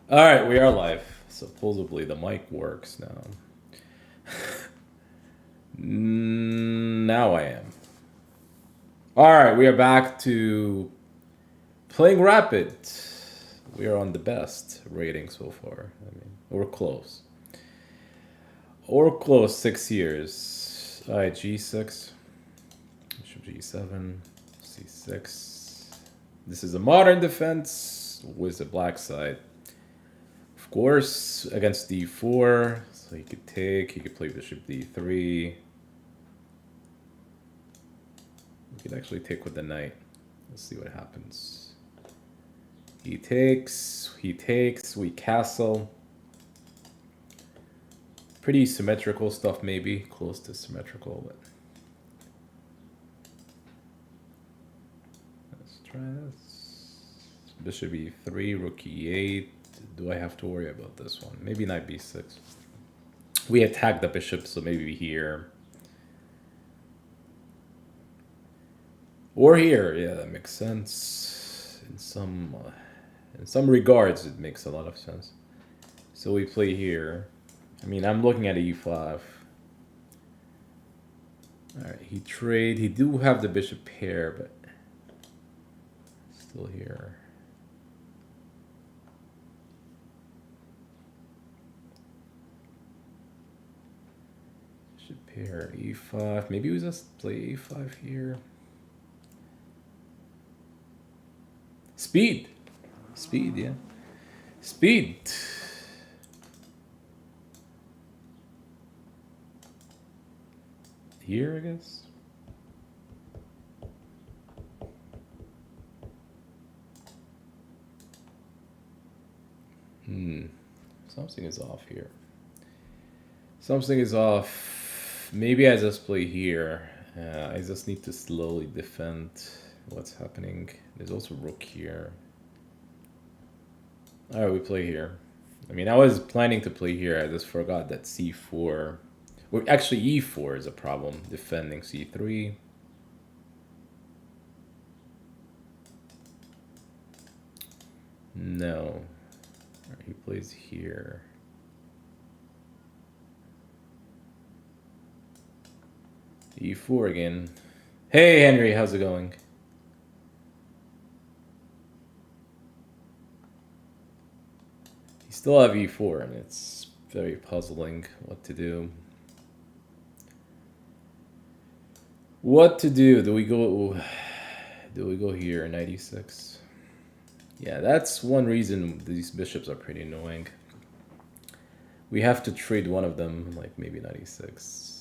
All right, we are live. Supposedly the mic works now. Now I am. All right, we are back to playing Rapid. We are on the best rating so far. I mean, we're close. Or close, 6 years. All right, G6. Bishop G7. C6. This is a modern defense with the black side. Of course, against d4, so he could take, he could play bishop d3. We could actually take with the knight. Let's see what happens. He takes, we castle. Pretty symmetrical stuff maybe, close to symmetrical, but let's try this. Bishop e3, rook e8. Do I have to worry about this one? Maybe knight b6. We attack the bishop, so maybe here. Or here, yeah, that makes sense. In some regards, it makes a lot of sense. So we play here. I mean, I'm looking at e5. Alright, he trade. He do have the bishop pair, but still here. Bishop pair, e5. Maybe we just play e5 here. Speed. Speed, yeah. Speed. Here, I guess. Something is off here. Something is off. Maybe I just play here. I just need to slowly defend what's happening. There's also rook here. Alright, we play here. I mean, I was planning to play here. I just forgot that c4... Well, actually, e4 is a problem. Defending c3. No. Right, he plays here. e4 again. Hey, Henry, how's it going? You still have e4, and it's very puzzling what to do. What to do? Do we go here, 96? Yeah, that's one reason these bishops are pretty annoying. We have to trade one of them, like maybe 96.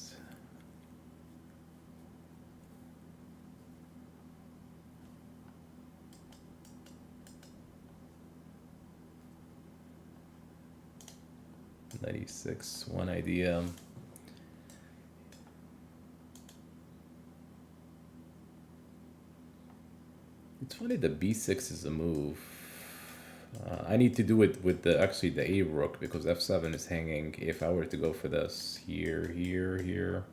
One idea. It's funny that b6 is a move. I need to do it with the actually the a rook because f7 is hanging. If I were to go for this here,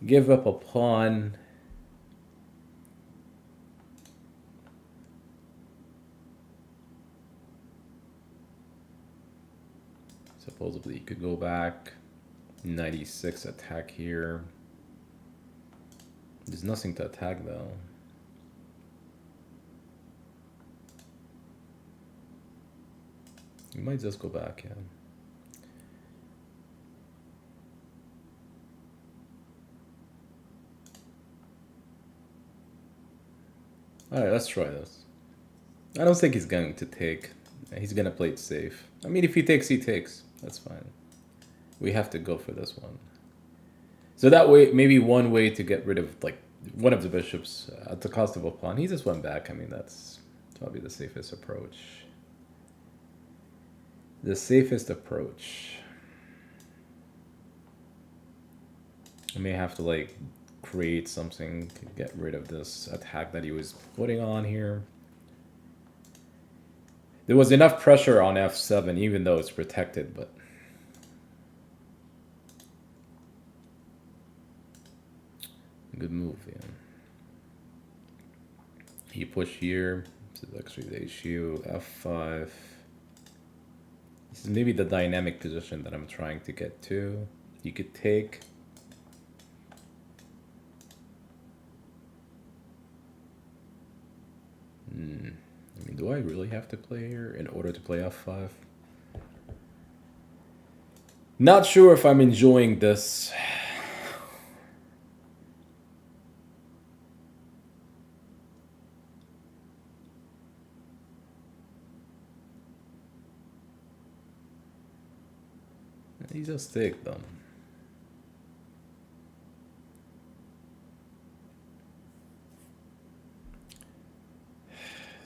give up a pawn. Supposedly you could go back. 96 attack here. There's nothing to attack though. You might just go back, yeah. Alright, let's try this. I don't think he's going to take. He's gonna play it safe. I mean, if he takes, he takes. That's fine. We have to go for this one. So that way, maybe one way to get rid of, like, one of the bishops at the cost of a pawn. He just went back. I mean, that's probably the safest approach. The safest approach. I may have to, like, create something to get rid of this attack that he was putting on here. There was enough pressure on f7, even though it's protected, but... Good move, yeah. He pushed here. This is actually the issue. f5. This is maybe the dynamic position that I'm trying to get to. You could take. I mean, do I really have to play here in order to play f5? Not sure if I'm enjoying this. You just take them.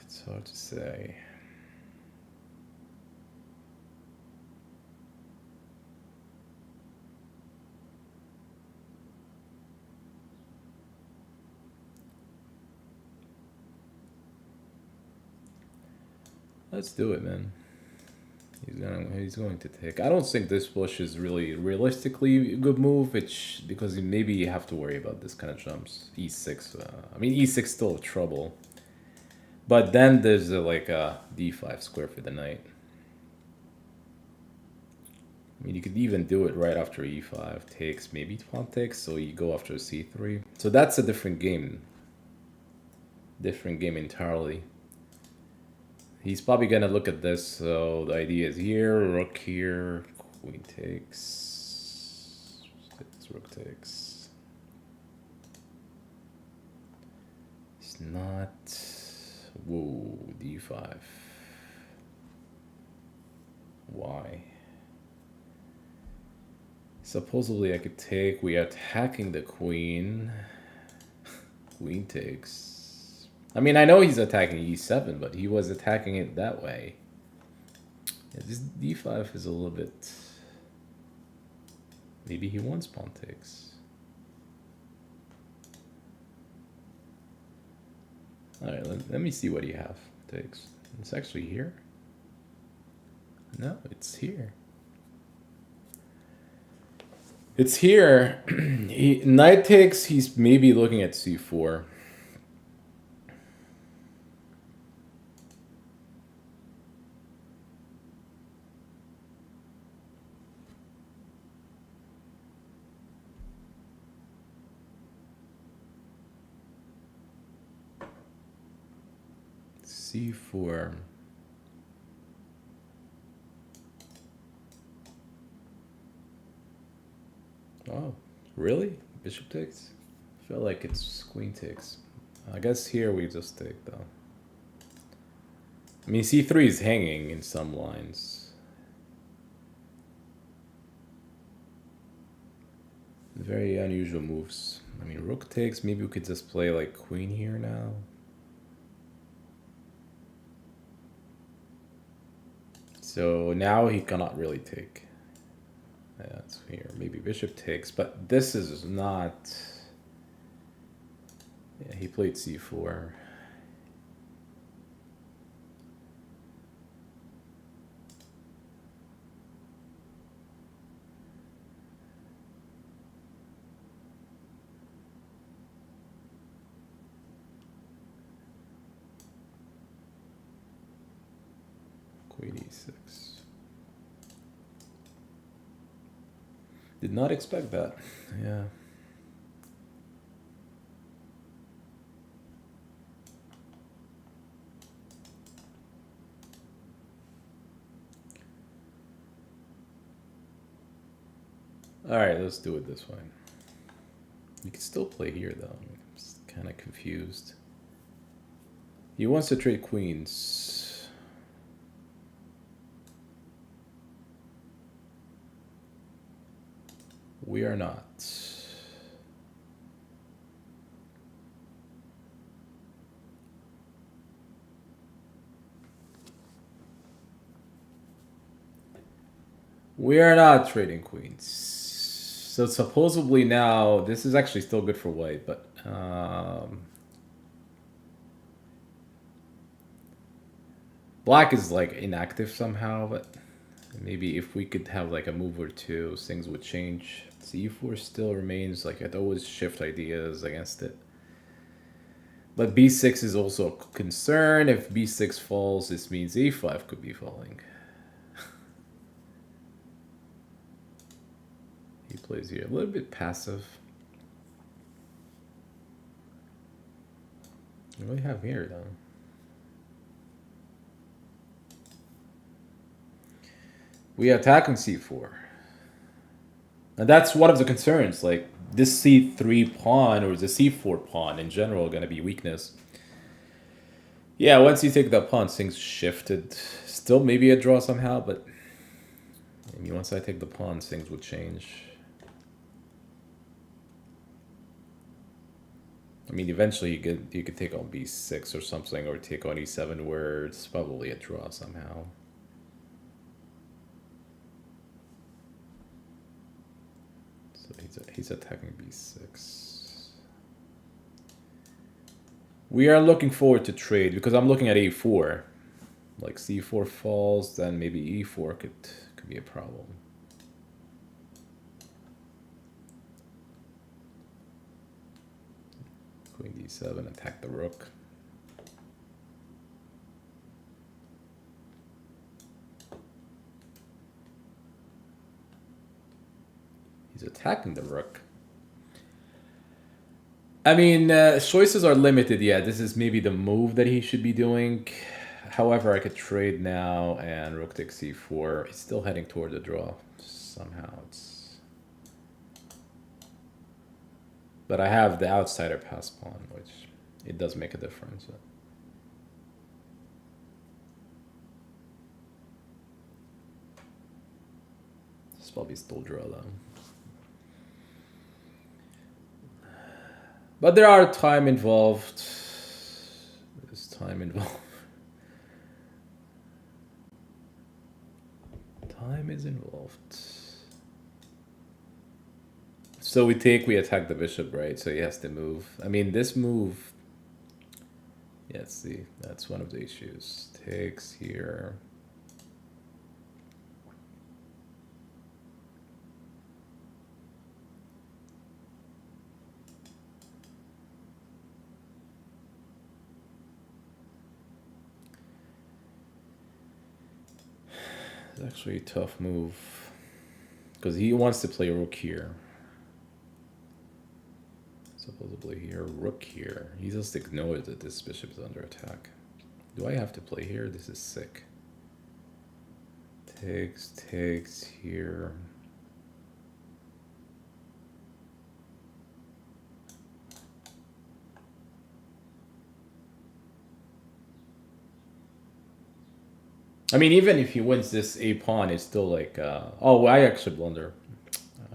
It's hard to say. Let's do it, man. He's going to take. I don't think this push is really realistically a good move. It's because maybe you have to worry about this kind of jumps. E6. I mean, E6 still trouble. But then there's like a D5 square for the knight. I mean, you could even do it right after E5 takes, maybe pawn takes, so you go after C3. So that's a different game. Different game entirely. He's probably gonna look at this, so the idea is here, rook here, queen takes, rook takes. It's not, whoa, D5. Why? Supposedly I could take, we are attacking the queen. Queen takes. I mean, I know he's attacking e7, but he was attacking it that way. Yeah, this d5 is a little bit... Maybe he wants pawn takes. Alright, let me see what you have. Takes. It's actually here. No, it's here. It's here. Knight takes, he's maybe looking at c4. C4. Oh, really? Bishop takes? I feel like it's queen takes. I guess here we just take though. I mean, c3 is hanging in some lines. Very unusual moves. I mean, rook takes, maybe we could just play like queen here now. So now he cannot really take. That's here. Maybe bishop takes, but this is not... Yeah, he played c4. Queen e6. Did not expect that. Yeah. Alright, let's do it this way. You can still play here though. I'm just kind of confused. He wants to trade queens. We are not. We are not trading queens. So supposedly now, this is actually still good for white, but black is like inactive somehow, but maybe if we could have like a move or two, things would change. C4 still remains, like I'd always shift ideas against it. But b6 is also a concern. If b6 falls, this means a5 could be falling. He plays here. A little bit passive. What do we have here, though? We attack on c4. And that's one of the concerns. Like, this c3 pawn or the c4 pawn in general going to be weakness. Yeah, once you take that pawn, things shifted. Still maybe a draw somehow, but I mean, once I take the pawn, things would change. I mean, eventually you could take on b6 or something, or take on e7, where it's probably a draw somehow. So he's attacking b6. We are looking forward to trade because I'm looking at a4. Like c4 falls, then maybe e4 could be a problem. Queen d7, attack the rook. He's attacking the rook. I mean, choices are limited. Yeah, this is maybe the move that he should be doing. However, I could trade now and rook takes c4. He's still heading toward the draw. Somehow it's... But I have the outsider pass pawn, which it does make a difference. It's probably still draw though. But there are time involved. There's time involved. Time is involved. So we attack the bishop, right? So he has to move. I mean, this move... Yeah, see, that's one of the issues. Takes here. It's actually a tough move. Because he wants to play rook here. Supposedly here, rook here. He just ignores that this bishop is under attack. Do I have to play here? This is sick. Takes here. I mean, even if he wins this a pawn, it's still like, oh, I actually blunder.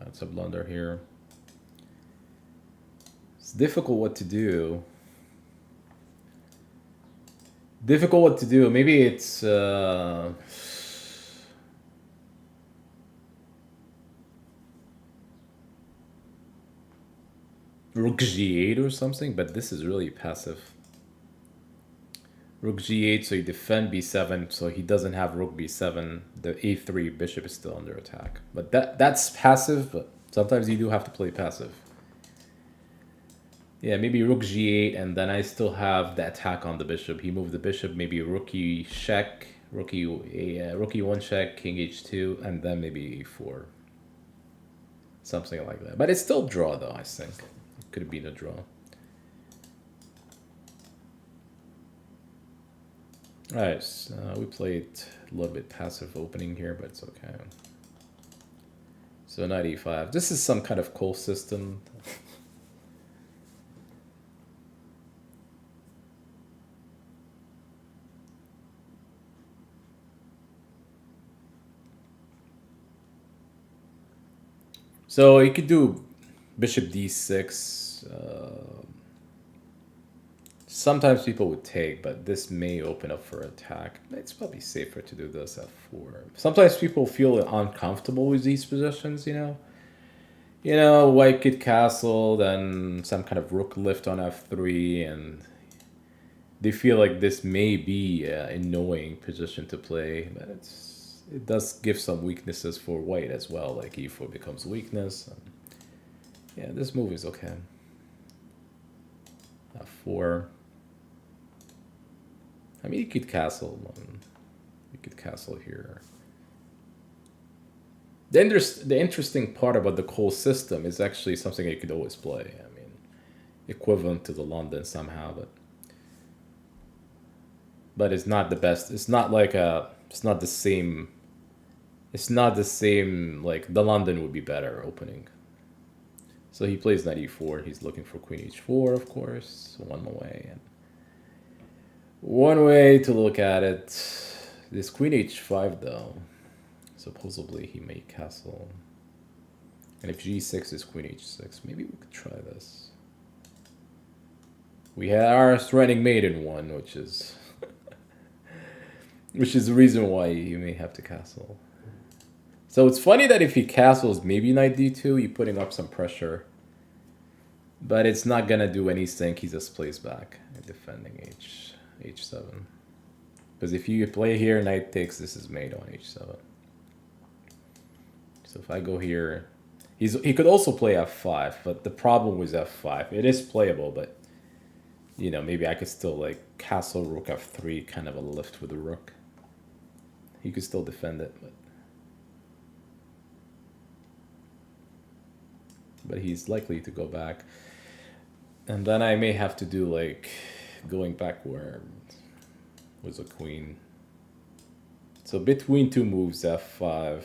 It's a blunder here. It's difficult what to do. Maybe it's rook g8 or something, but this is really passive. Rook g8, so you defend b7, so he doesn't have rook b7. The a3 bishop is still under attack. But that's passive, but sometimes you do have to play passive. Yeah, maybe rook g8, and then I still have the attack on the bishop. He moved the bishop, maybe rook e check, rook e1 check, king h2, and then maybe e4. Something like that. But it's still draw, though, I think. It could have been a draw. Alright, so we played a little bit passive opening here, but it's okay. So knight e5. This is some kind of call system. So you could do bishop d6. Sometimes people would take, but this may open up for attack. It's probably safer to do this at 4. Sometimes people feel uncomfortable with these positions, you know? You know, white could castle, then some kind of rook lift on f3, and they feel like this may be an annoying position to play, but it does give some weaknesses for white as well, like e4 becomes weakness. And yeah, this move is okay. f4. I mean, you could castle. You could castle here. the interesting part about the whole system is actually something you could always play. I mean, equivalent to the London somehow, but it's not the best. It's not like a. It's not the same. It's not the same. Like the London would be better opening. So he plays knight e4. He's looking for queen h4, of course. One way. And one way to look at it. This queen h5 though. Supposedly he may castle. And if g6 is queen h6, maybe we could try this. We are running mate in one, which is which is the reason why you may have to castle. So it's funny that if he castles maybe knight d2, you're putting up some pressure. But it's not gonna do anything. He just plays back, defending h7. Because if you play here, knight takes, this is mate on h7. So if I go here, he could also play f5, but the problem with f5, it is playable, but you know, maybe I could still like castle rook f3, kind of a lift with the rook. He could still defend it, but he's likely to go back. And then I may have to do like going backward with a queen. So between two moves, f5.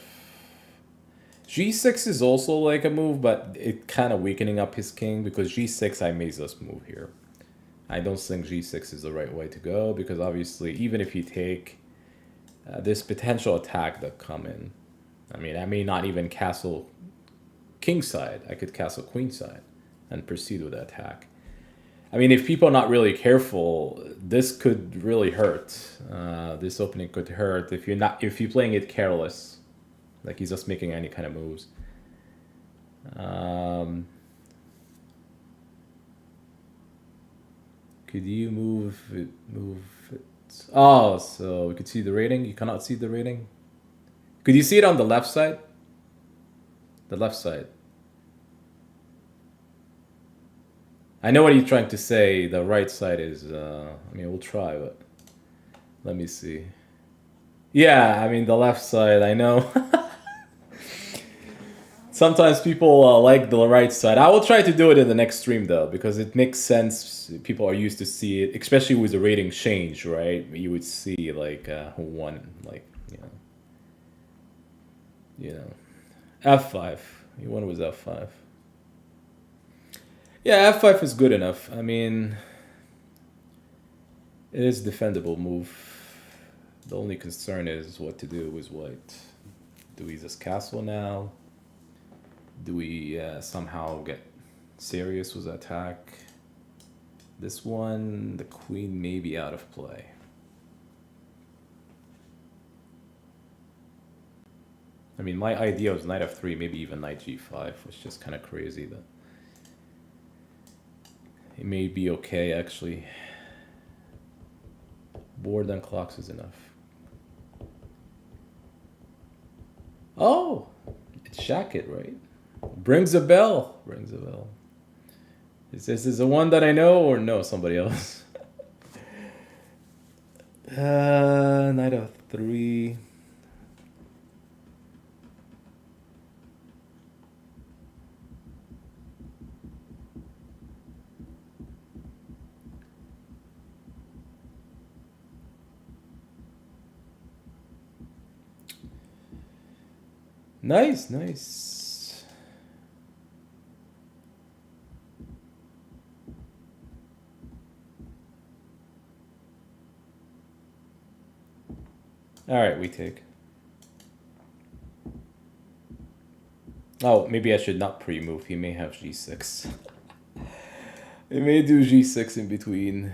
g6 is also like a move, but it kind of weakening up his king, because g6 I may just move here. I don't think g6 is the right way to go, because obviously even if you take this potential attack that come in, I mean, I may not even castle king side. I could castle queen side and proceed with the attack. I mean, if people are not really careful, this could really hurt. This opening could hurt if you're playing it careless, like he's just making any kind of moves. Could you move it? Oh, so we could see the rating. You cannot see the rating. Could you see it on the left side? The left side. I know what you're trying to say. The right side is, I mean, we'll try, but let me see. Yeah, I mean, the left side, I know. Sometimes people like the right side. I will try to do it in the next stream, though, because it makes sense. People are used to see it, especially with the rating change, right? You would see, like, who won, like, you know. F5. You won with F5. Yeah, f5 is good enough. I mean, it is a defendable move. The only concern is what to do with white. Do we just castle now? Do we somehow get serious with the attack? This one, the queen may be out of play. I mean, my idea was knight f3, maybe even knight g5, which is just kind of crazy that it may be okay, actually. Board and clocks is enough. Oh, it's Shacket, right? Brings a bell. Rings a bell. Is this the one that I know, or no, somebody else? Knight f3. Nice, nice. All right, we take. Oh, maybe I should not pre-move. He may have g6. He may do g6 in between.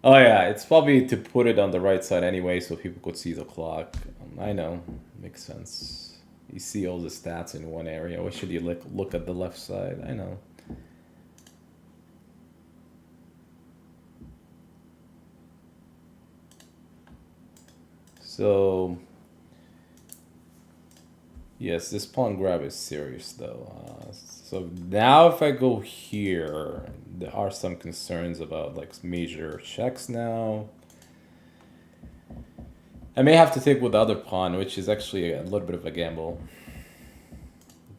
Oh yeah, it's probably to put it on the right side anyway, so people could see the clock. I know, makes sense. You see all the stats in one area. Why should you look at the left side? I know. So Yes, this pawn grab is serious though. So now if I go here, there are some concerns about like major checks now. I may have to take with the other pawn, which is actually a little bit of a gamble.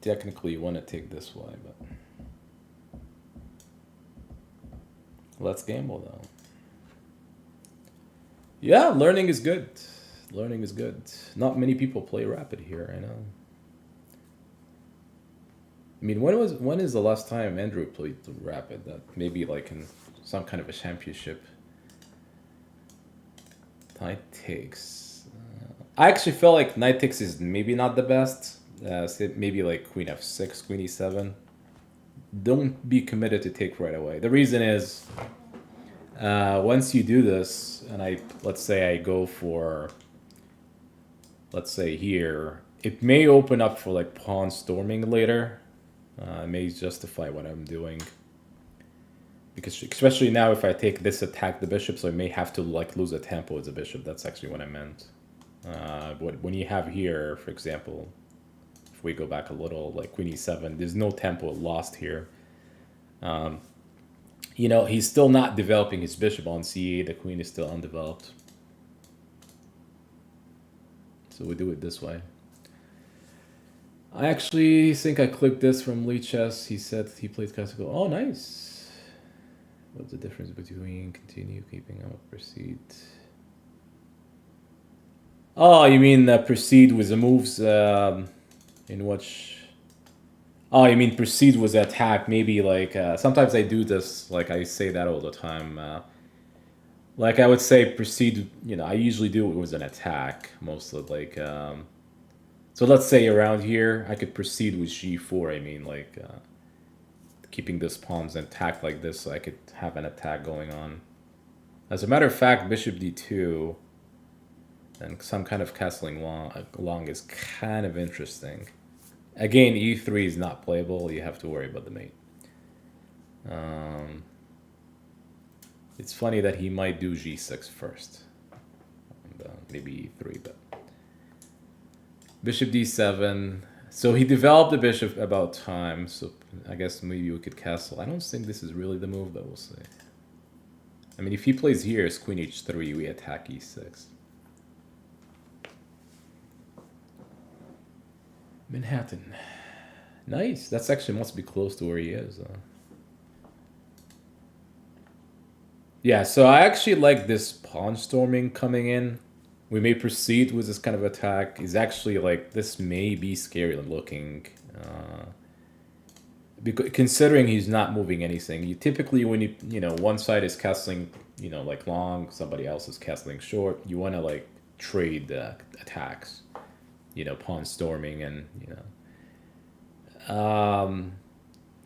Technically, you want to take this way, but let's gamble though. Yeah, learning is good. Learning is good. Not many people play rapid here, I know. I mean, when is the last time Andrew played rapid? That maybe like in some kind of a championship. Knight takes. I actually feel like knight takes is maybe not the best. Maybe like queen f6, queen e7. Don't be committed to take right away. The reason is, once you do this, and let's say I go for, let's say here, it may open up for like pawn storming later. It may justify what I'm doing. Because especially now if I take this attack the bishop, so I may have to like lose a tempo as a bishop. That's actually what I meant. When you have here, for example, if we go back a little, like queen e7, there's no tempo lost here. You know, he's still not developing his bishop on c8. The queen is still undeveloped. So we do it this way. I actually think I clicked this from Lichess. He said he played classical. Oh, nice. What's the difference between continue, keeping up, proceed? Oh, you mean proceed with the moves in which... Oh, you mean proceed with the attack. Maybe like... sometimes I do this, like I say that all the time. Like I would say proceed, you know, I usually do it with an attack. Mostly like... so let's say around here, I could proceed with g4. I mean like... keeping this pawns intact like this so I could have an attack going on. As a matter of fact, bishop d2 and some kind of castling long is kind of interesting. Again, e3 is not playable. You have to worry about the mate. It's funny that he might do g6 first. And, maybe e3, but... Bishop d7. So he developed the bishop about time, so I guess maybe we could castle. I don't think this is really the move, but we'll see. I mean, if he plays here, it's queen h3, we attack e6. Manhattan. Nice. That's actually must be close to where he is. Yeah, so I actually like this pawn storming coming in. We may proceed with this kind of attack. Is actually like, this may be scary looking. Because considering he's not moving anything, you typically when you know one side is castling, you know, like long, somebody else is castling short. You want to like trade attacks, you know, pawn storming, and you know,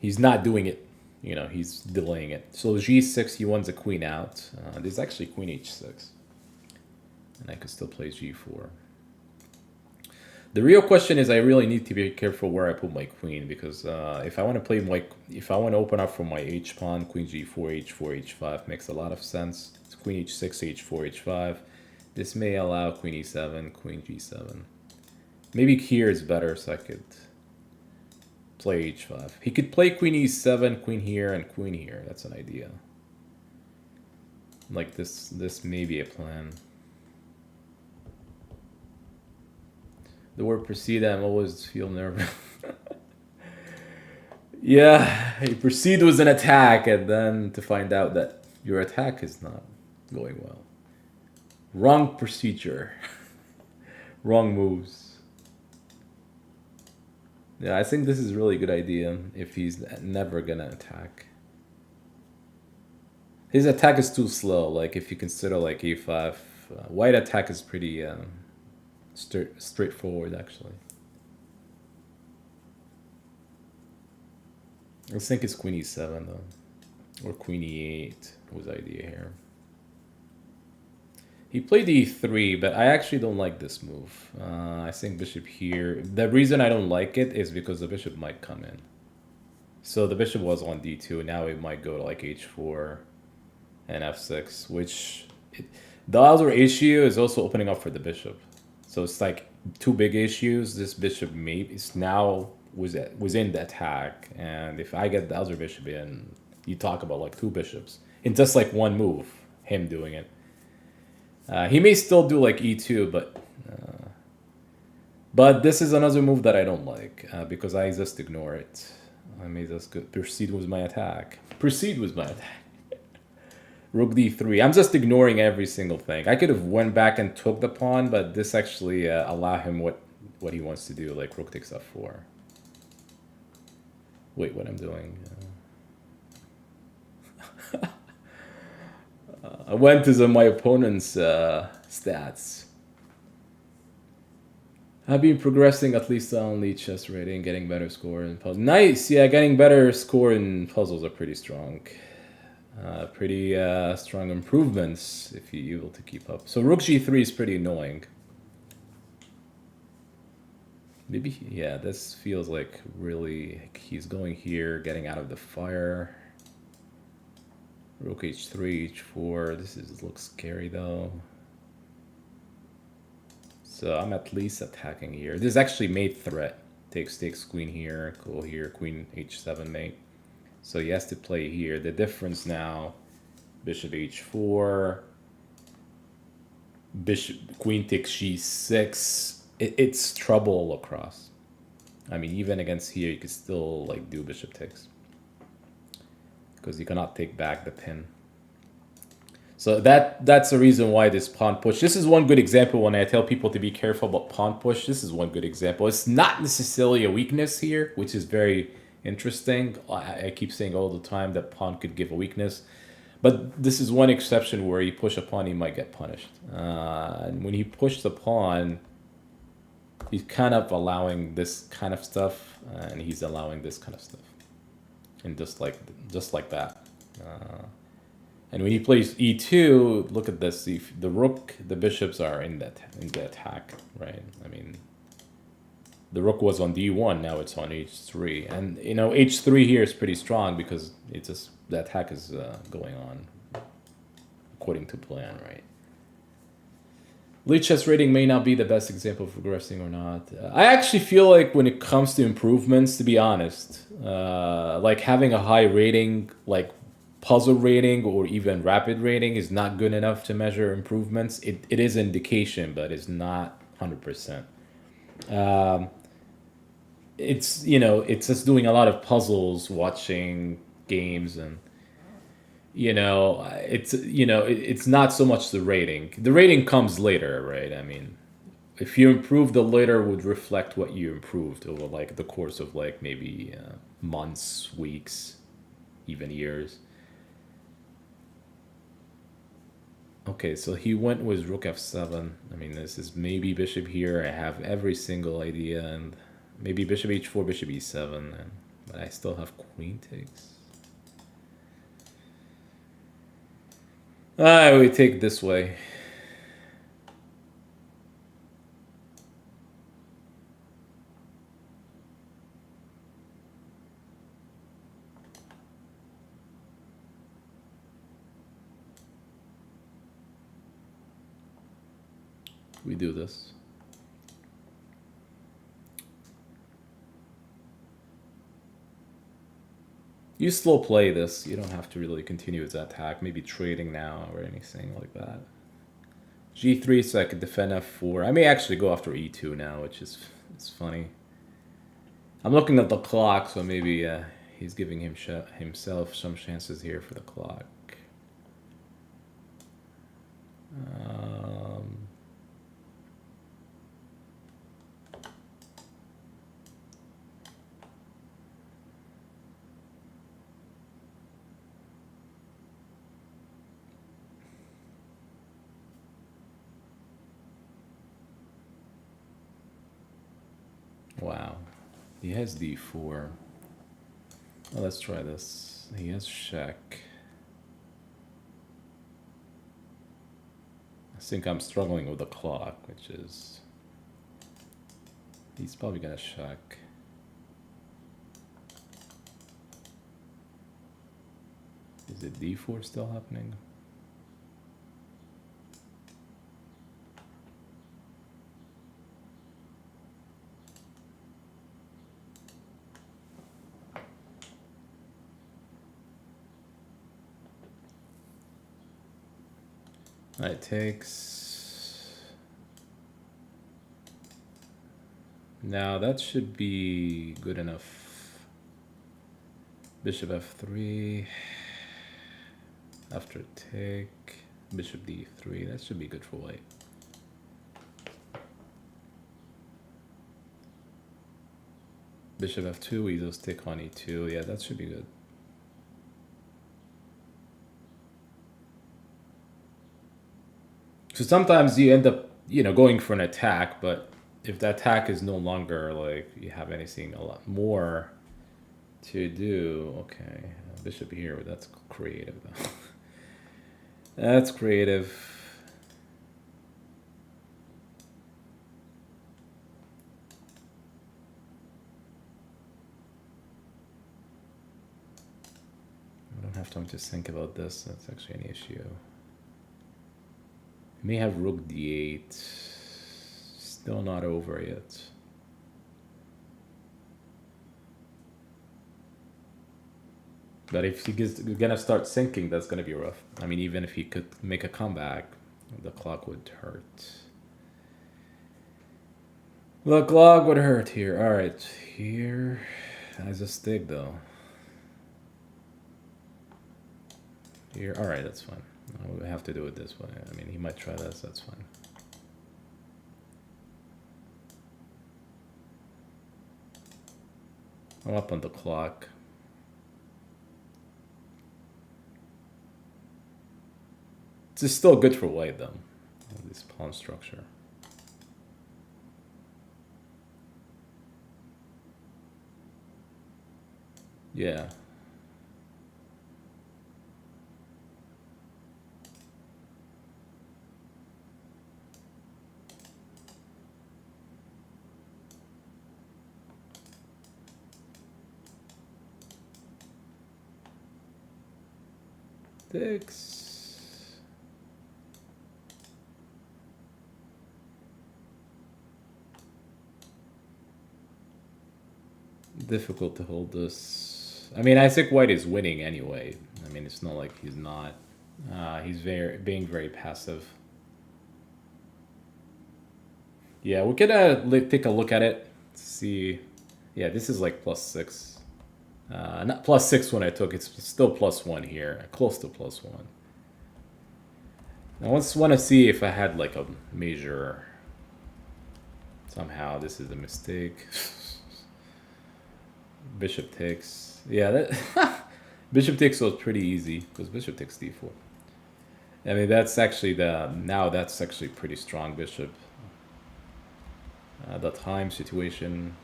he's not doing it. You know, he's delaying it. So g6, he wants a queen out. There's actually queen h6, and I could still play g4. The real question is I really need to be careful where I put my queen, because if I want to play if I want to open up from my h pawn, queen g4, h4, h5 makes a lot of sense. It's queen h6, h4, h5. This may allow queen e7, queen g7. Maybe here is better, so I could play h5. He could play queen e7, queen here, and queen here. That's an idea. Like this may be a plan. The word proceed, I'm always feel nervous. Yeah, you proceed with an attack, and then to find out that your attack is not going well. Wrong procedure. Wrong moves. Yeah, I think this is a really good idea if he's never gonna attack. His attack is too slow, like if you consider like e5. White attack is pretty... straightforward, actually. I think it's queen e7 though, or queen e8 was the idea here. He played e3, but I actually don't like this move. I think bishop here. The reason I don't like it is because the bishop might come in. So the bishop was on d2, now it might go to like h4 and f6, which the other issue is also opening up for the bishop. So it's like two big issues. This bishop maybe is now was in the attack, and if I get the other bishop in, you talk about like two bishops in just like one move. Him doing it. He may still do like e2, but this is another move that I don't like because I just ignore it. I may just proceed with my attack. Proceed with my attack. Rook d3. I'm just ignoring every single thing. I could have went back and took the pawn, but this actually allow him what he wants to do, like rook takes f4. Wait, what I'm doing? I went to my opponent's stats. I've been progressing at least on the chess rating, getting better score in puzzles. Nice, yeah, getting better score in puzzles are pretty strong. Pretty strong improvements if you're able to keep up. So rook g3 is pretty annoying. Maybe, yeah, this feels like really, he's going here, getting out of the fire. Rook h3, h4, looks scary though. So I'm at least attacking here. This is actually mate threat. Takes queen here, cool here, queen h7 mate. So he has to play here. The difference now, bishop h4, bishop, queen takes g6. It's trouble all across. I mean, even against here, you could still like do bishop takes because you cannot take back the pin. So that's the reason why this pawn push. This is one good example when I tell people to be careful about pawn push. This is one good example. It's not necessarily a weakness here, which is very interesting. I keep saying all the time that pawn could give a weakness. But this is one exception where you push a pawn, he might get punished. And when he pushed the pawn, he's kind of allowing this kind of stuff, and he's allowing this kind of stuff. And just like that. And when he plays e2, look at this. The rook, the bishops are in the attack, right? I mean, the rook was on d1, now it's on h3, and you know h3 here is pretty strong because it's just the attack is going on according to plan, right? Lead chess rating may not be the best example of progressing or not. I actually feel like when it comes to improvements, to be honest, like having a high rating, like puzzle rating or even rapid rating is not good enough to measure improvements. It is indication, but it's not 100%. It's, you know, it's just doing a lot of puzzles, watching games, and you know, it's not so much the rating. The rating comes later, right? I mean, if you improve, the later would reflect what you improved over like the course of like maybe months, weeks, even years. Okay, so he went with rook f7. I mean, this is maybe bishop here. I have every single idea, and maybe bishop h4, bishop e7, but I still have queen takes. We take this way. We do this. You slow play this. You don't have to really continue its attack. Maybe trading now or anything like that. g3 so I could defend f4. I may actually go after e2 now, which is it's funny. I'm looking at the clock, so maybe he's giving himself some chances here for the clock. Wow, he has d4. Well, let's try this. He has check. I think I'm struggling with the clock, which is... He's probably gonna check. Is it d4 still happening? Knight takes. Now that should be good enough. Bishop f3. After take. Bishop d3. That should be good for white. Bishop f2. We just take on e2. Yeah, that should be good. So sometimes you end up, going for an attack, but if the attack is no longer like you have anything a lot more to do, okay, bishop here, that's creative though. That's creative. I don't have time to think about this. That's actually an issue. May have rook d8. Still not over yet. But if he's gonna start sinking, that's gonna be rough. I mean, even if he could make a comeback, the clock would hurt. The clock would hurt here. All right, here has a stick though. Here, all right, that's fine. We have to do it this way. I mean, he might try this. That's fine. I'm up on the clock. This is still good for white though. This pawn structure. Yeah. Six. Difficult to hold this. I mean, I think white is winning anyway. I mean, it's not like he's not. He's being very passive. Yeah, we could take a look at it. See, yeah, this is like +6. Not +6 when I took. It's still +1 here, close to +1. I just want to see if I had like a major. Somehow this is a mistake. Bishop takes. Yeah, that bishop takes was pretty easy because bishop takes d4. I mean, that's actually that's actually pretty strong bishop. The time situation.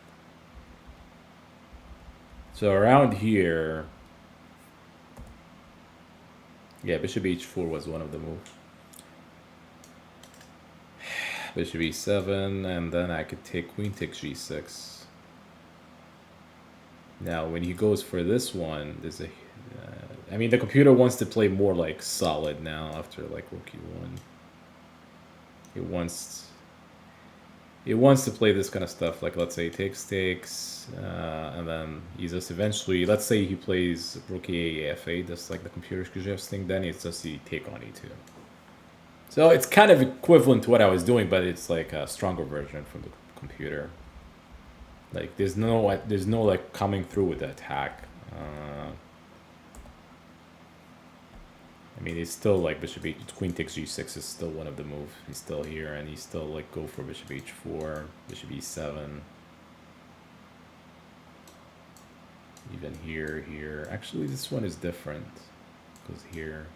So around here, yeah, bishop h4 was one of the moves. Bishop e7, and then I could take queen takes g6. Now, when he goes for this one, there's a. I mean, the computer wants to play more like solid now after like rook e1. It wants to play this kind of stuff, like let's say takes, and then he just eventually, let's say he plays rook a f8, that's like the computer suggesting, then it's just the take on e2. So it's kind of equivalent to what I was doing, but it's like a stronger version from the computer. Like there's no like coming through with the attack. I mean, it's still like bishop queen takes g6 is still one of the moves. He's still here, and he's still like go for bishop h4, bishop e7. Even here. Actually, this one is different because here.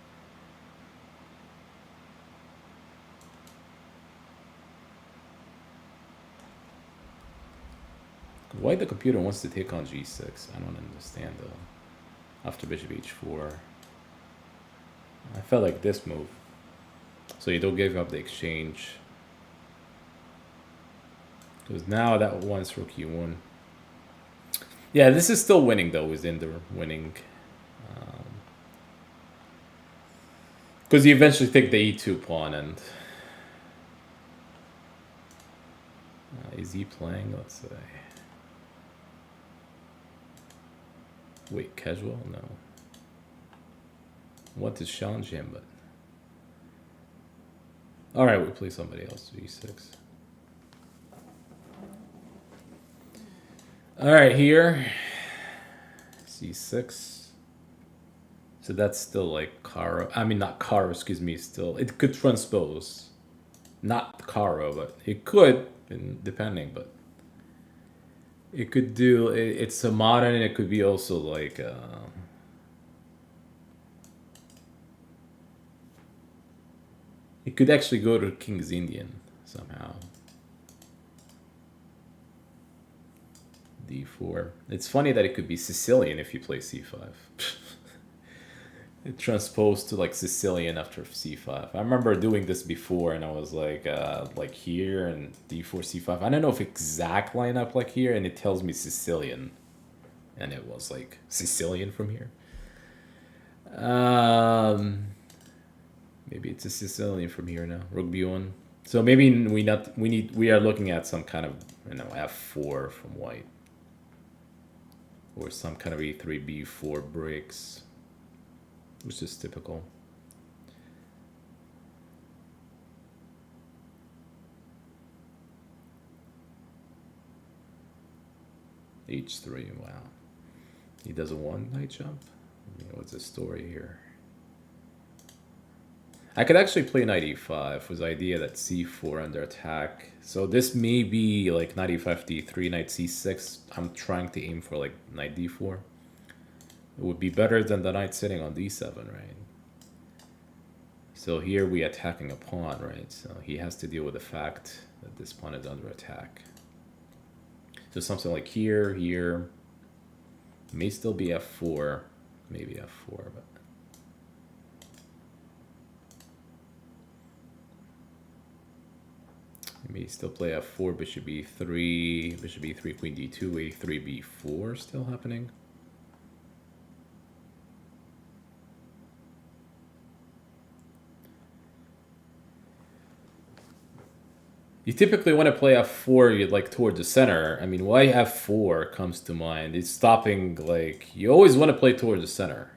Why the computer wants to take on g6? I don't understand though. After bishop h4. I felt like this move. So you don't give up the exchange. Because now that one's rook e1. Yeah, this is still winning though, within the winning. Because you eventually take the e2 pawn and... is he playing? Let's say. Wait, casual? No. What is challenge him, but All right, we play somebody else. G6. All right, here. C6. So that's still like Caro. I mean, not Caro, excuse me. Still, it could transpose. Not Caro, but it could, depending. But it could do. It's a modern, and it could be also like. It could actually go to King's Indian somehow. D4. It's funny that it could be Sicilian if you play C5. It transposed to like Sicilian after C5. I remember doing this before, and I was like here and D4 C5. I don't know if exact lineup like here, and it tells me Sicilian, and it was like Sicilian from here. Maybe it's a Sicilian from here now. Rook B1. So maybe we are looking at some kind of F4 from white, or some kind of A3 B4 breaks, which is typical. H3. Wow, he does a one knight jump. What's the story here? I could actually play knight e5 with the idea that c4 under attack. So this may be like knight e5 d3, knight c6. I'm trying to aim for like knight d4. It would be better than the knight sitting on d7, right? So here we attacking a pawn, right? So he has to deal with the fact that this pawn is under attack. So something like here, here. May still be f4, maybe f4, but may still play f4, bishop e3, bishop e3, queen d2, a3, b4 still happening. You typically want to play f4 like towards the center. I mean, why f4 comes to mind? It's stopping, like, you always want to play towards the center.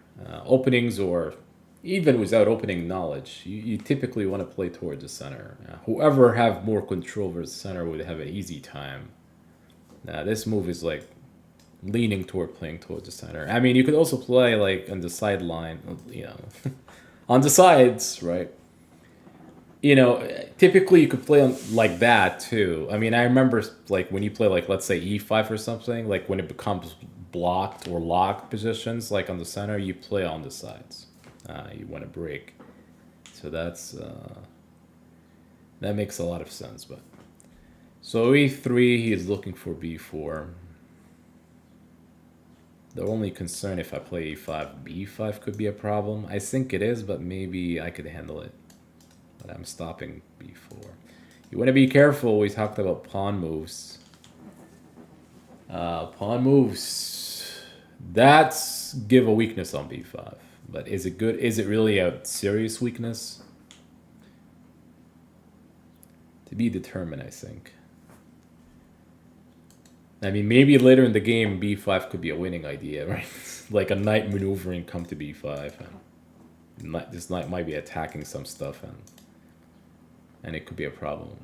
Openings, or even without opening knowledge, you typically want to play towards the center. Whoever have more control over the center would have an easy time. This move is like leaning toward playing towards the center. I mean, you could also play like on the sideline, on the sides, right? Typically you could play on like that too. I mean, I remember like when you play like, let's say e5 or something, like when it becomes blocked or locked positions, like on the center, you play on the sides. You want to break. So that makes a lot of sense. But so e3, he is looking for b4. The only concern, if I play e5, b5 could be a problem. I think it is, but maybe I could handle it. But I'm stopping b4. You want to be careful. We talked about pawn moves. Pawn moves. That's give a weakness on b5. But is it good? Is it really a serious weakness? To be determined, I think. I mean, maybe later in the game, b5 could be a winning idea, right? Like a knight maneuvering come to b5. And this knight might be attacking some stuff, and it could be a problem.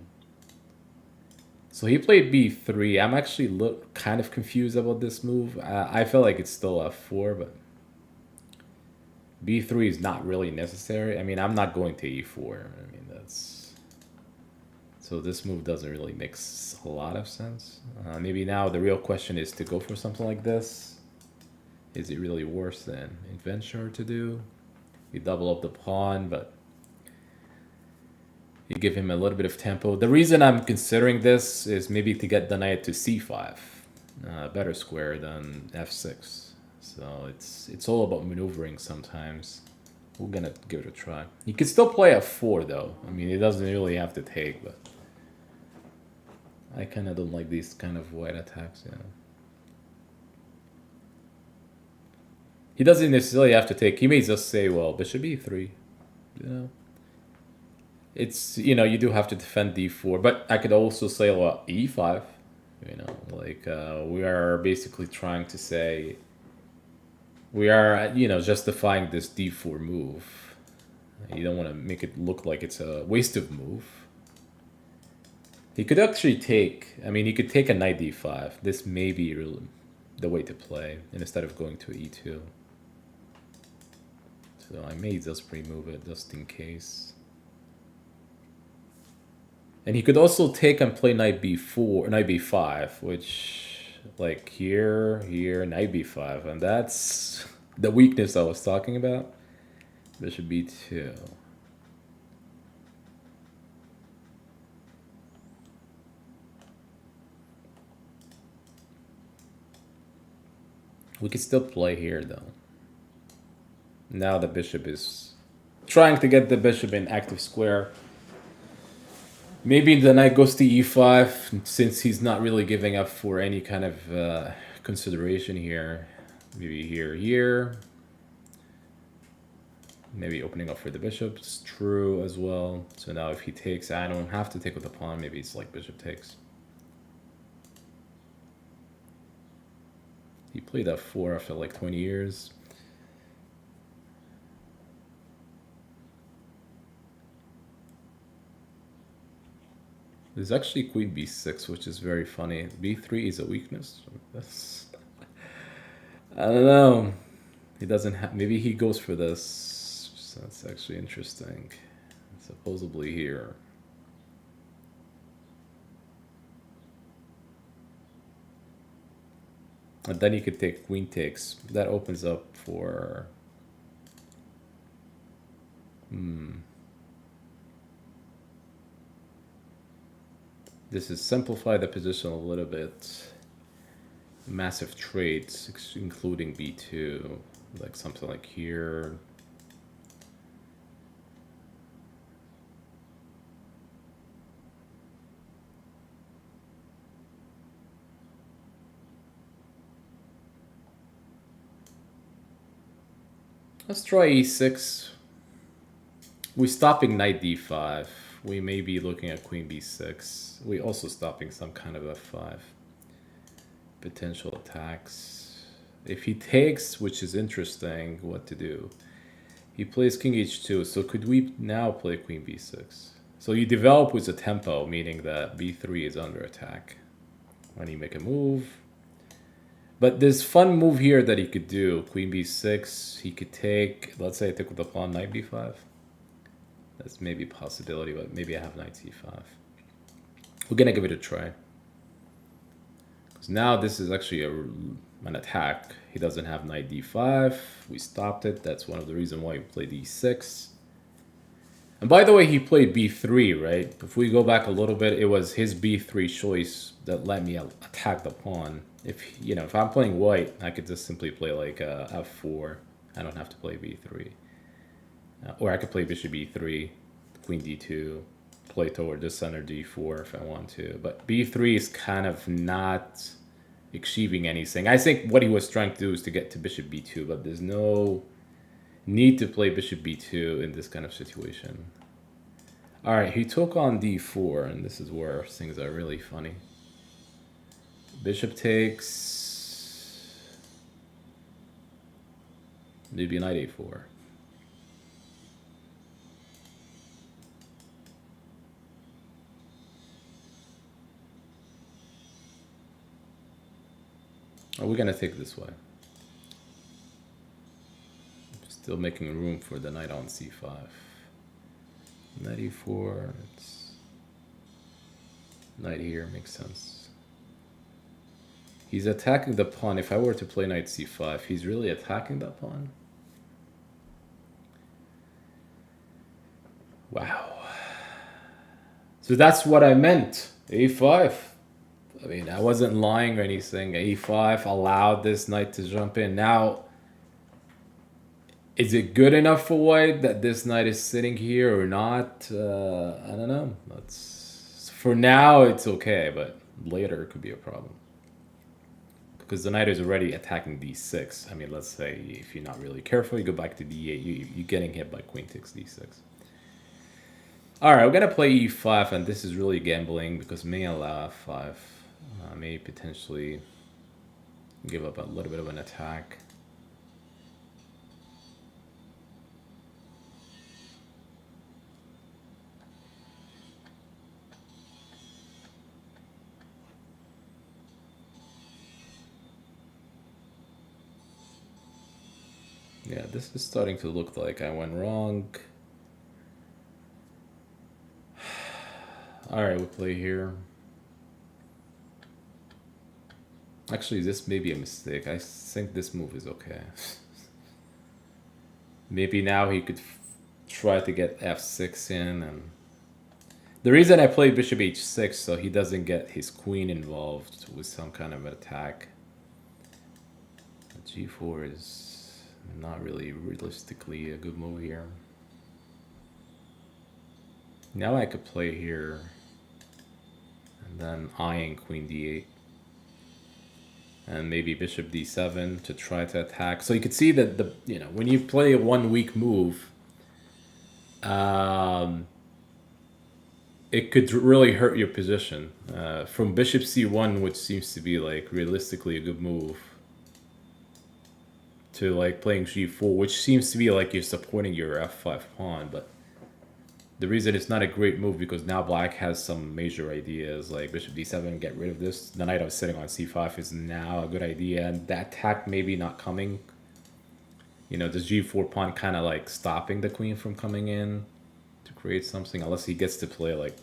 So he played b3. I'm actually kind of confused about this move. I feel like it's still f4, but b3 is not really necessary. I mean, I'm not going to e4. I mean, that's... So this move doesn't really make a lot of sense. Maybe now the real question is to go for something like this. Is it really worse than adventure to do? You double up the pawn, but you give him a little bit of tempo. The reason I'm considering this is maybe to get the knight to c5. Better square than f6. So it's all about maneuvering sometimes. We're gonna give it a try. You can still play f4 though. I mean, it doesn't really have to take, but I kind of don't like these kind of white attacks, He doesn't necessarily have to take. He may just say, well, bishop e3, It's, you do have to defend d4, but I could also say, well, e5, like we are basically trying to say, we are, justifying this d4 move. You don't want to make it look like it's a wasted move. He could actually take. I mean, he could take a knight d5. This may be the way to play, and instead of going to e2. So I may just remove it just in case. And he could also take and play knight b4, knight b5, which like here, knight b5, and that's the weakness I was talking about. Bishop b2. We could still play here though. Now the bishop is trying to get the bishop in active square. Maybe the knight goes to e5 since he's not really giving up for any kind of consideration here. Maybe here. Maybe opening up for the bishop is true as well. So now if he takes, I don't have to take with the pawn. Maybe it's like bishop takes. He played f4 after like 20 years. There's actually queen b6, which is very funny. b3 is a weakness. That's, I don't know. He doesn't have. Maybe he goes for this. So that's actually interesting. Supposedly here. And then he could take queen takes. That opens up for. This is simplify the position a little bit. Massive trades, including b2, like something like here. Let's try e6. We're stopping knight d5. We may be looking at queen b6. We're also stopping some kind of f5. Potential attacks. If he takes, which is interesting, what to do. He plays king h2, so could we now play queen b6? So you develop with a tempo, meaning that b3 is under attack when you make a move. But there's fun move here that he could do. Queen b6, he could take, let's say I take with the pawn, knight b5. That's maybe a possibility, but maybe I have knight c5. We're gonna give it a try. Because now this is actually an attack. He doesn't have knight d5. We stopped it. That's one of the reasons why he played e6. And by the way, he played b3, right? If we go back a little bit, it was his b3 choice that let me attack the pawn. If I'm playing white, I could just simply play like f4. I don't have to play b3. Or I could play bishop e3, queen d2, play toward the center d4 if I want to. But b3 is kind of not achieving anything. I think what he was trying to do is to get to bishop b2, but there's no need to play bishop b2 in this kind of situation. All right, he took on d4, and this is where things are really funny. Bishop takes. Maybe knight a4. Are we gonna take this way? Still making room for the knight on c5. Knight e4. It's knight here makes sense. He's attacking the pawn. If I were to play knight c5, he's really attacking that pawn. Wow. So that's what I meant. a5. I mean, I wasn't lying or anything. a5 allowed this knight to jump in. Now, is it good enough for white that this knight is sitting here or not? I don't know. For now, it's okay, but later it could be a problem. Because the knight is already attacking d6. I mean, let's say if you're not really careful, you go back to d8, you're getting hit by queen takes d6. Alright, we're going to play e5, and this is really gambling because may allow f5. May potentially give up a little bit of an attack. Yeah, this is starting to look like I went wrong. Alright, we play here. Actually, this may be a mistake. I think this move is okay. Maybe now he could try to get f6 in, and the reason I played bishop h6 so he doesn't get his queen involved with some kind of attack. G4 is not really realistically a good move here. Now I could play here and then eyeing queen d8 and maybe bishop d7 to try to attack. So you could see that when you play a one weak move, it could really hurt your position. From bishop c1, which seems to be like realistically a good move, to like playing g4, which seems to be like you're supporting your f5 pawn, but the reason it's not a great move because now black has some major ideas like bishop d7, get rid of this. The knight I was sitting on c5 is now a good idea, and that attack maybe not coming. This g4 pawn kind of like stopping the queen from coming in to create something, unless he gets to play like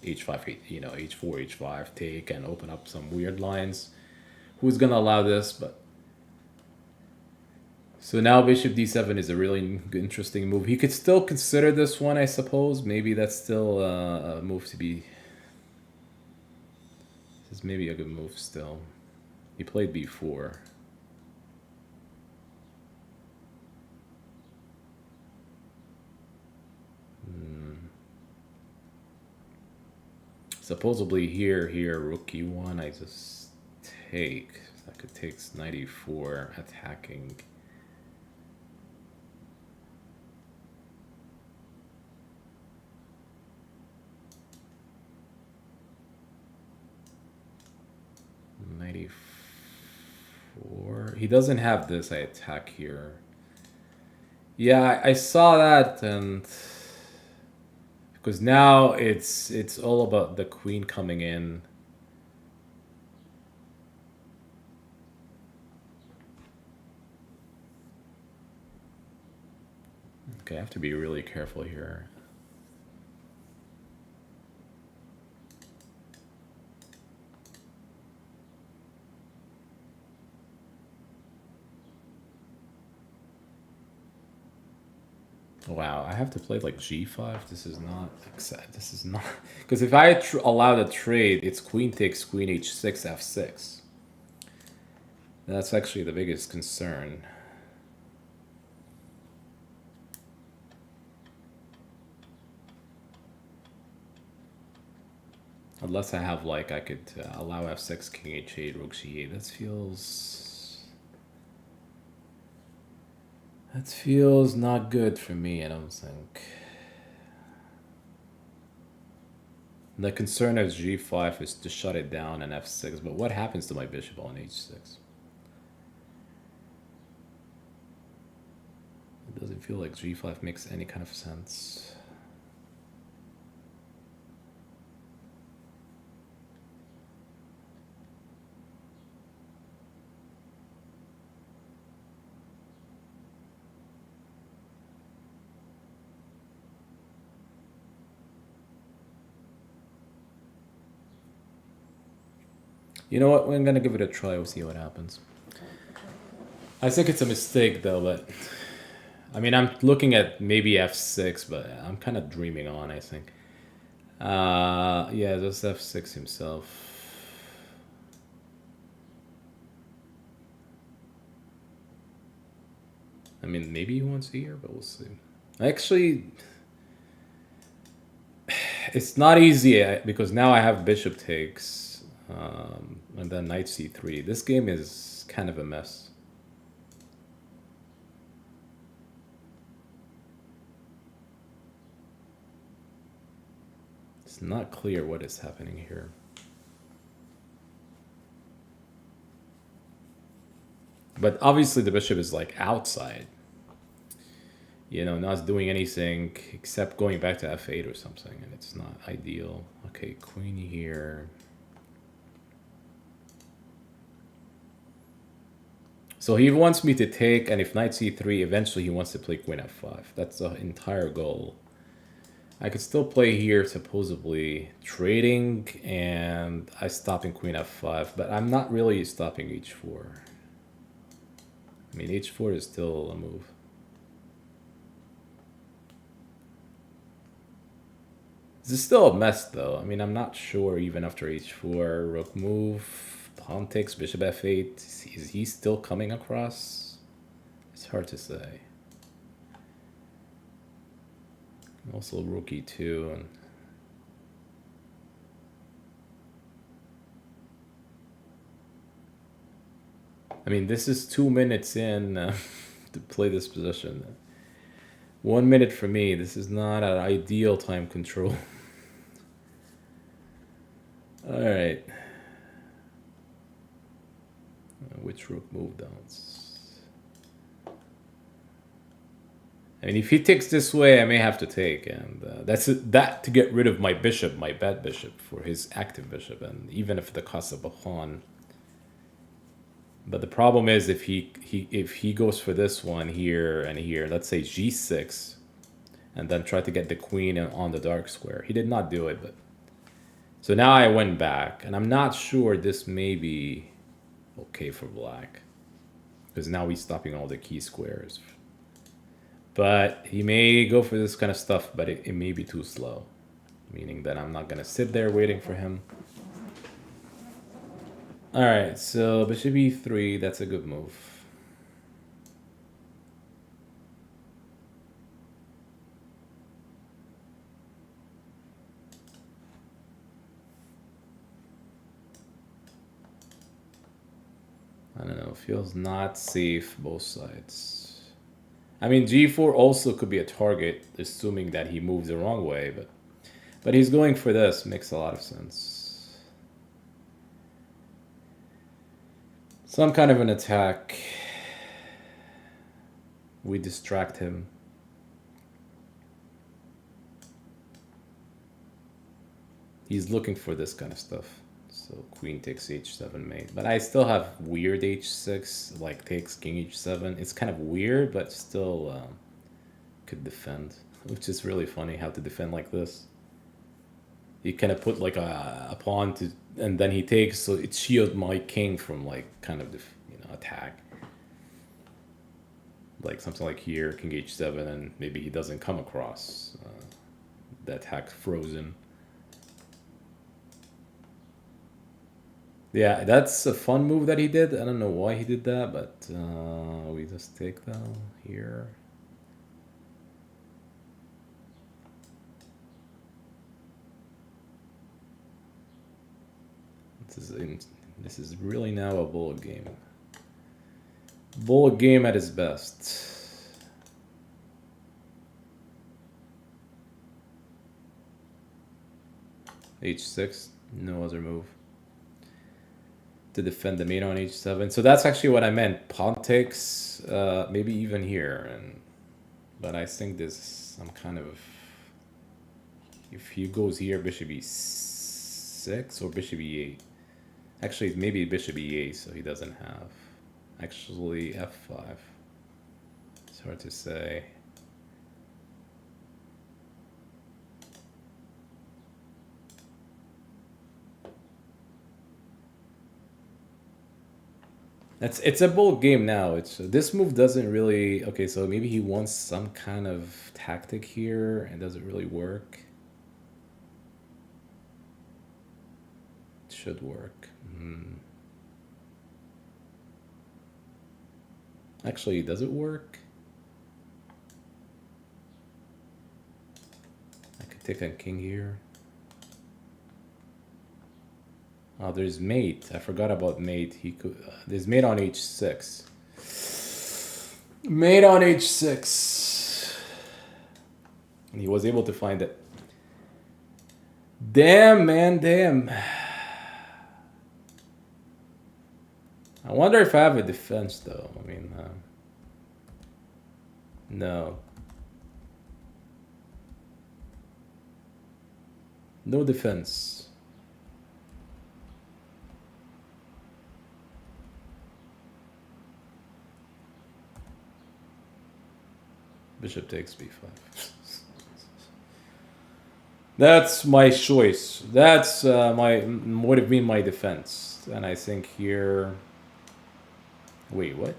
h5, h4, h5, take, and open up some weird lines. Who's gonna allow this? But so now bishop d7 is a really interesting move. He could still consider this one, I suppose. Maybe that's still a move to be... This is maybe a good move still. He played b4. Supposedly here, rook e1, I just take. I could take knight e4, attacking. Knight e4. He doesn't have this, I attack here. Yeah, I saw that, and because now it's all about the queen coming in. Okay, I have to be really careful here. Wow, I have to play like g5. This is not because if I allow the trade, it's queen takes queen h6 f6. That's actually the biggest concern. Unless I have like I could allow f6, king h8, rook g8. That feels not good for me, I don't think. The concern of g5 is to shut it down and f6, but what happens to my bishop on h6? It doesn't feel like g5 makes any kind of sense. You know what? I'm gonna give it a try. We'll see what happens. I think it's a mistake though, but I mean, I'm looking at maybe f6, but I'm kind of dreaming on, I think. Yeah, just f6 himself. I mean, maybe he wants here, but we'll see. Actually, it's not easy because now I have bishop takes. And then knight c3. This game is kind of a mess. It's not clear what is happening here. But obviously the bishop is like outside. Not doing anything except going back to f8 or something, and it's not ideal. Okay, queen here. So he wants me to take, and if knight c3, eventually he wants to play queen f5. That's the entire goal. I could still play here, supposedly trading, and I stopping queen f5, but I'm not really stopping h4. I mean, h4 is still a move. This is still a mess, though. I mean, I'm not sure even after h4, rook move, pawn takes, bishop f8. Is he still coming across? It's hard to say. Also rook e2 and I mean, this is 2 minutes in to play this position. 1 minute for me. This is not an ideal time control. All right. Which rook move downs? I mean, if he takes this way, I may have to take, and that's it, that to get rid of my bishop, my bad bishop, for his active bishop, and even if the cost of a pawn. But the problem is if he goes for this one here and here, let's say g6, and then try to get the queen on the dark square. He did not do it, but so now I went back, and I'm not sure this may be okay for black, because now he's stopping all the key squares. But he may go for this kind of stuff, but it may be too slow, meaning that I'm not gonna sit there waiting for him. All right, so bishop e3, that's a good move. I don't know, feels not safe both sides. I mean, g4 also could be a target, assuming that he moves the wrong way, but he's going for this, makes a lot of sense. Some kind of an attack. We distract him. He's looking for this kind of stuff. So queen takes h7 mate. But I still have weird h6, like takes king h7. It's kind of weird, but still could defend. Which is really funny how to defend like this. You kind of put like a pawn to, and then he takes, so it shields my king from like kind of the attack. Like something like here, king h7, and maybe he doesn't come across the attack frozen. Yeah, that's a fun move that he did. I don't know why he did that, but we just take that here. This is really now a bullet game. Bullet game at its best. h6, no other move to defend the mate on h7. So that's actually what I meant. Pawn takes, maybe even here, but I think this some kind of, if he goes here, bishop e6 or bishop e8. Actually, maybe bishop e8, so he doesn't have. Actually, f5. It's hard to say. It's a bold game now. It's this move doesn't really, okay, so maybe he wants some kind of tactic here and doesn't really work. It should work. Actually, does it work? I could take a king here. Oh, there's mate. I forgot about mate. He could. There's mate on h6. Mate on h6. And he was able to find it. Damn, man, damn. I wonder if I have a defense, though. I mean, no. No defense. Bishop takes b5. That's my choice. That's would have been my defense. And I think here... Wait, what?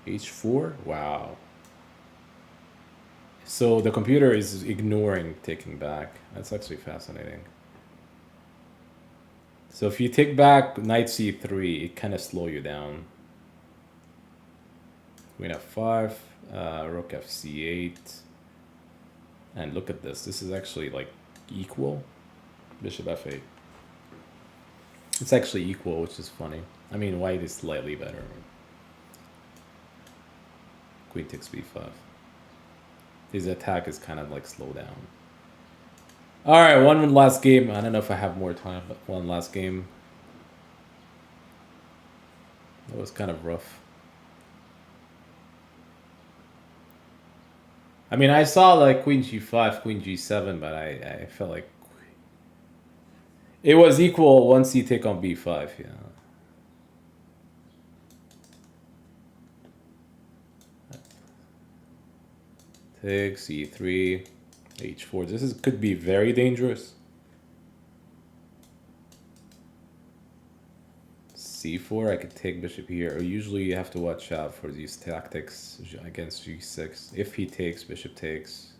h4? Wow. So the computer is ignoring taking back. That's actually fascinating. So if you take back knight c3, it kind of slow you down. Queen f5, rook fc8. And look at this. This is actually like equal. Bishop f8. It's actually equal, which is funny. I mean, white is slightly better. Queen takes b5. His attack is kind of like slow down. All right, one last game. I don't know if I have more time, but one last game. That was kind of rough. I mean, I saw like queen g5, queen g7, but I felt like it was equal once you take on b5, yeah. Take c3, h4. This could be very dangerous. c4, I could take bishop here. Usually you have to watch out for these tactics against g6. If he takes, bishop takes.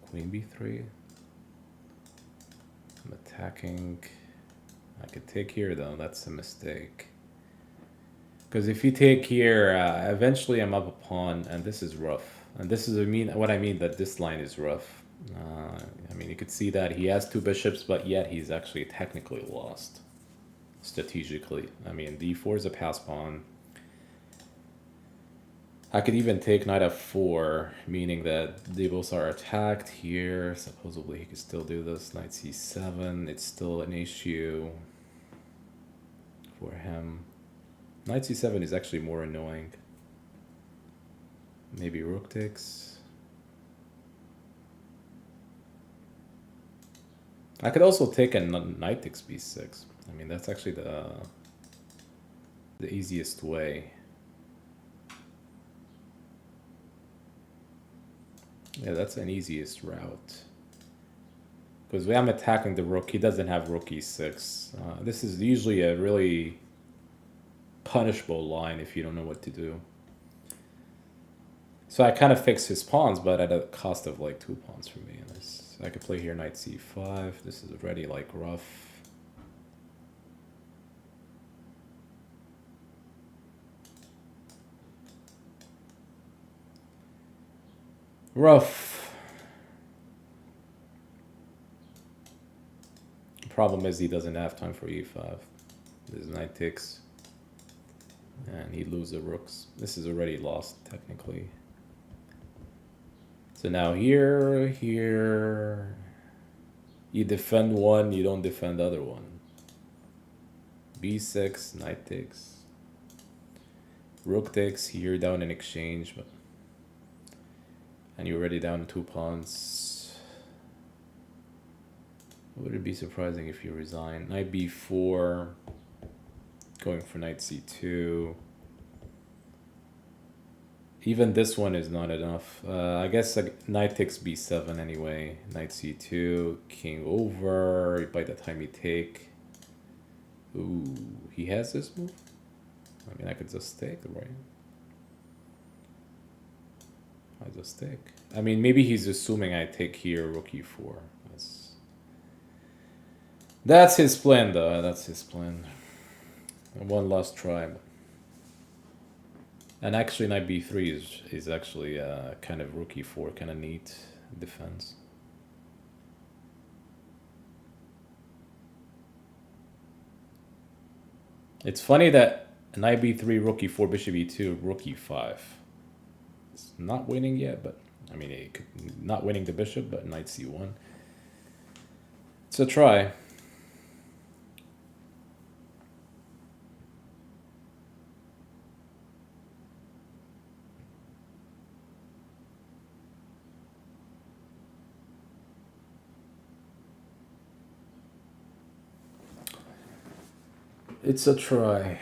Queen b3. I'm attacking. I could take here though, that's a mistake. Because if you take here, eventually I'm up a pawn, and this is rough. And this is what I mean that this line is rough. I mean, you could see that he has two bishops, but yet he's actually technically lost strategically. I mean, d4 is a pass pawn. I could even take knight f4, meaning that they both are attacked here. Supposedly he could still do this. Knight c7, it's still an issue for him. Knight c7 is actually more annoying. Maybe rook takes. I could also take a knight takes b6. I mean, that's actually the easiest way. Yeah, that's an easiest route. Because when I'm attacking the rook, he doesn't have rook e6. This is usually a really punishable line if you don't know what to do. So I kind of fix his pawns, but at a cost of like 2 pawns for me. I could play here knight c5. This is already like rough. Rough. The problem is he doesn't have time for e5. This knight takes. And he loses the rooks. This is already lost, technically. So now here, you defend one, you don't defend the other one. b6, knight takes. Rook takes, here down in exchange. But and you're already down 2 pawns. Would it be surprising if you resign? Knight b4. Going for knight c2. Even this one is not enough. I guess knight takes b7 anyway. Knight c2, king over. By the time he take... Ooh, he has this move? I mean, I could just take, right? I just take. I mean, maybe he's assuming I take here, rook e4. That's his plan, though. That's his plan. One last try. And actually knight b3 is actually kind of rook e4, kind of neat defense. It's funny that knight b3, rook e4, bishop e2, rook e5. It's not winning yet, but I mean, not winning the bishop, but knight c1. It's a try. It's a try.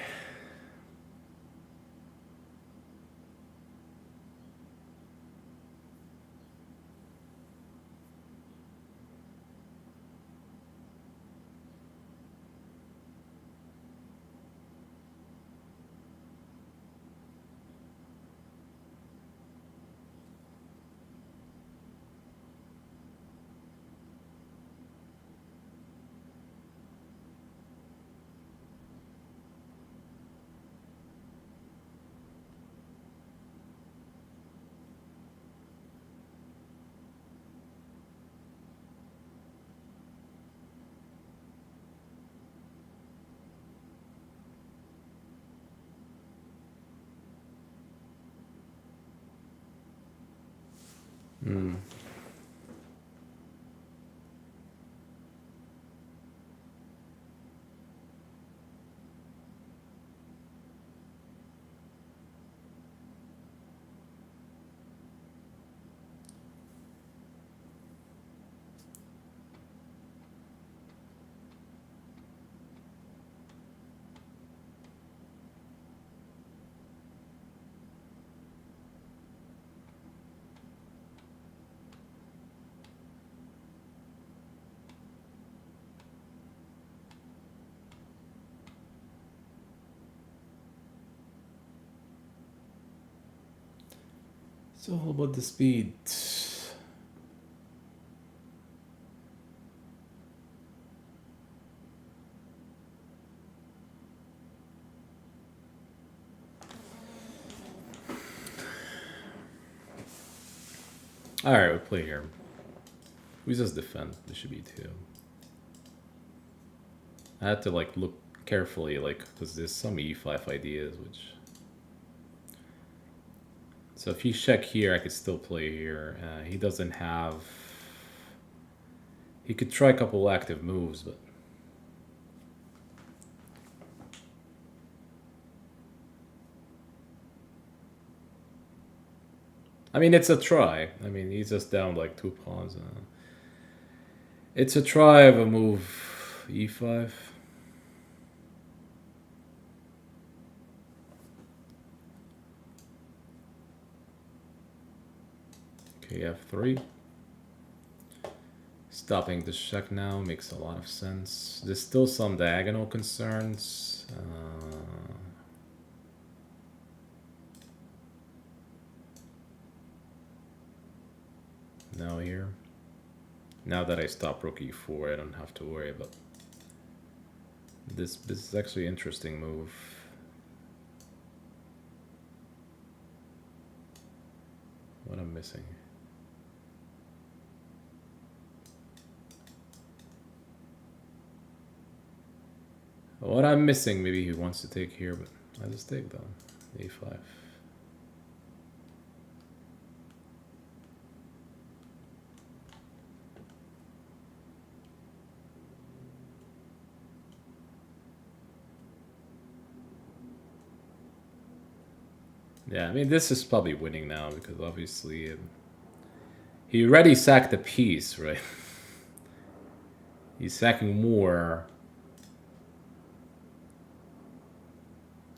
Mm. It's all about the speed. Alright, we'll play here. We just defend. This should be 2. I had to like look carefully, like, because there's some e5 ideas, which... So if you check here, I could still play here. He doesn't have... He could try a couple active moves, but... I mean, it's a try. I mean, he's just down like 2 pawns. It's a try of a move e5. Okay, f3. Stopping the check now makes a lot of sense. There's still some diagonal concerns. Now here. Now that I stop rook e4, I don't have to worry about this. This is actually an interesting move. What I'm missing. What I'm missing, maybe he wants to take here, but I just take down a5. Yeah, I mean, this is probably winning now because obviously he already sacked a piece, right? He's sacking more.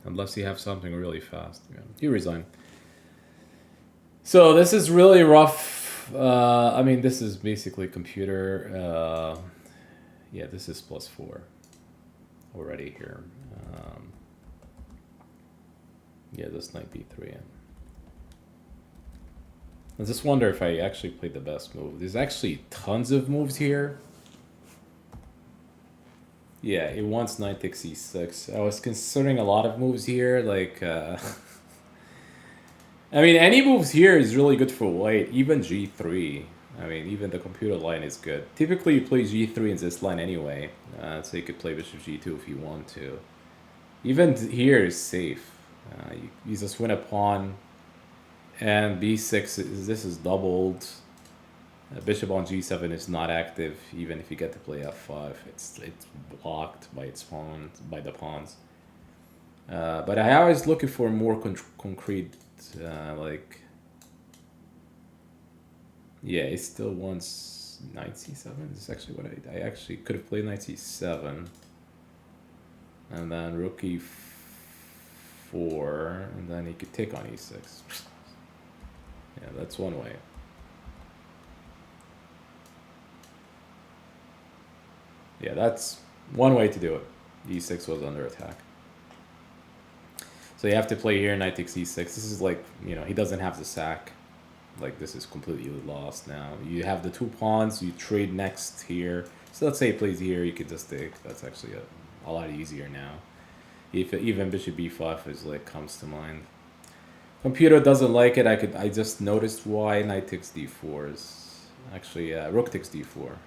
Unless you have something really fast. Yeah. You resign. So this is really rough. I mean, this is basically computer. Yeah, this is +4 already here. Yeah, this knight b3. I just wonder if I actually played the best move. There's actually tons of moves here. Yeah, it wants knight takes e6. I was considering a lot of moves here, like... I mean, any moves here is really good for white, even g3. I mean, even the computer line is good. Typically, you play g3 in this line anyway, so you could play bishop g2 if you want to. Even here is safe. You just win a pawn, and b6, this is doubled. Bishop on g7 is not active, even if you get to play f5. It's blocked by its pawn, by the pawns. But I always looking for more concrete, like... Yeah, it still wants knight c7. This is actually what I actually could have played knight c7. And then rook e4, and then he could take on e6. Yeah, that's one way. Yeah, that's one way to do it. e6 was under attack. So you have to play here, knight takes e6. This is like, you know, he doesn't have the sack. Like, this is completely lost now. You have the 2 pawns, you trade next here. So let's say he plays here, you could just take. That's actually a lot easier now. If even bishop b5 is like comes to mind. Computer doesn't like it. I just noticed why. Knight takes d4 is actually rook takes d4.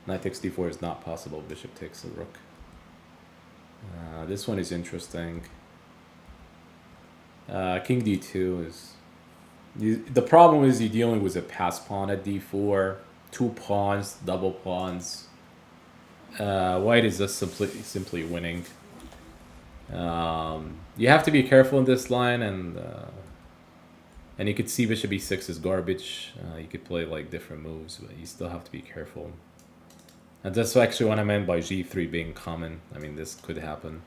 Knight takes d4 is not possible. Bishop takes a rook. This one is interesting. King d2 is The problem is you're dealing with a pass pawn at d4, two pawns, double pawns. White is just simply winning. You have to be careful in this line, and you could see bishop e6 is garbage. You could play like different moves, but you still have to be careful. And that's actually what I meant by g3 being common. I mean, this could happen.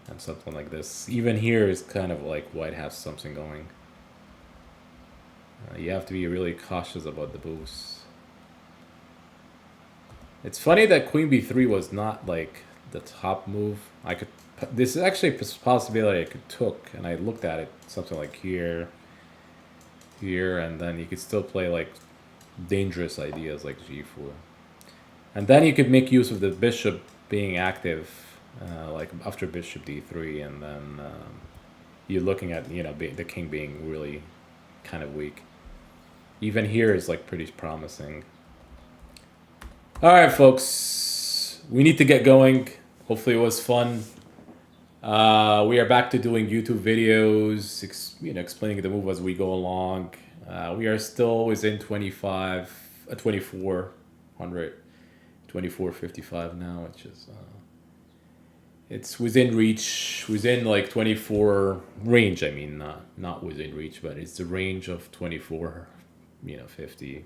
And something like this. Even here is kind of like white has something going. You have to be really cautious about the boost. It's funny that queen b3 was not like the top move. This is actually a possibility I could took, and I looked at it something like here, and then you could still play like dangerous ideas like g4. And then you could make use of the bishop being active, like after bishop d3, and then you're looking at, you know, the king being really kind of weak. Even here is like pretty promising. All right, folks, we need to get going. Hopefully it was fun. We are back to doing YouTube videos, explaining the move as we go along. We are still within 2400, 2455 now, which is it's within reach, within like 24 range. I mean, not within reach, but it's the range of 24, 50.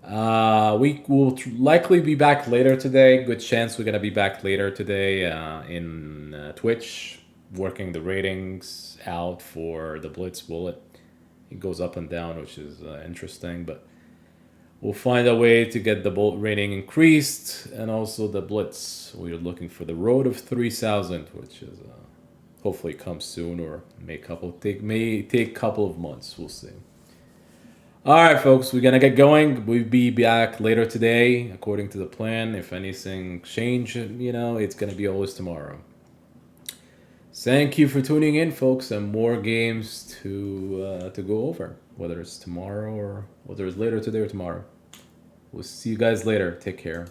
We will likely be back later today. Good chance we're gonna be back later today in Twitch, working the ratings out for the Blitz bullet. It goes up and down, which is interesting, but we'll find a way to get the bullet rating increased and also the Blitz. We're looking for the road of 3,000, which is hopefully comes soon, or may take a couple of months. We'll see. All right, folks, we're gonna get going. We'll be back later today, according to the plan. If anything change, it's gonna be always tomorrow. Thank you for tuning in, folks, and more games to go over, whether it's tomorrow or whether it's later today or tomorrow. We'll see you guys later. Take care.